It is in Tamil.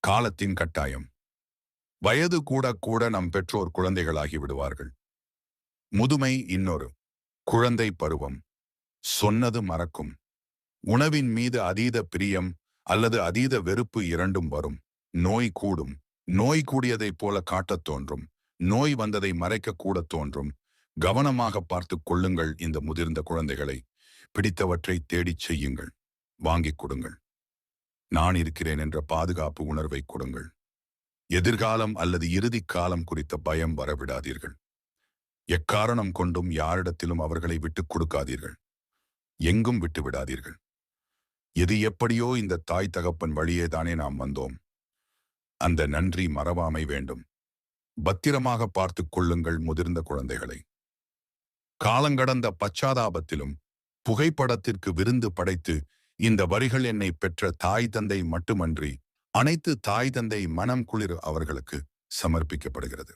காலத்தின் கட்டாயம். வயது கூட கூட நம் பெற்றோர் குழந்தைகளாகி விடுவார்கள். முதுமை இன்னொரு. குழந்தை பருவம். சொன்னது மறக்கும். உணவின் மீது அதீத பிரியம் அல்லது அதீத வெறுப்பு இரண்டும் வரும். நோய் கூடும். நோய் கூடியதைப் போல காட்டத் தோன்றும். நோய் வந்ததை மறைக்க கூட தோன்றும். கவனமாக பார்த்துக் கொள்ளுங்கள் இந்த முதிர்ந்த குழந்தைகளை. பிடித்தவற்றை தேடிச் செய்யுங்கள். வாங்கிக் கொடுங்கள். நான் இருக்கிறேன் என்ற பாதுகாப்பு உணர்வை கொடுங்கள். எதிர்காலம் அல்லது இறுதிக் காலம் குறித்த பயம் வரவிடாதீர்கள். எக்காரணம் கொண்டும் யாரிடத்திலும் அவர்களை விட்டுக் கொடுக்காதீர்கள். எங்கும் விட்டு விடாதீர்கள். எது எப்படியோ இந்த தாய் தகப்பன் வழியேதானே நாம் வந்தோம். அந்த நன்றி மறவாமை வேண்டும். பத்திரமாக பார்த்துக் கொள்ளுங்கள் முதிர்ந்த குழந்தைகளை. காலங்கடந்த பச்சாதாபத்திலும் புகைப்படத்திற்கு விருந்து படைத்து இந்த வரிகள் என்னை பெற்ற தாய் தந்தை மட்டுமன்றி அனைத்து தாய் தந்தை மனம் குளிர் அவர்களுக்கு சமர்ப்பிக்கப்படுகிறது.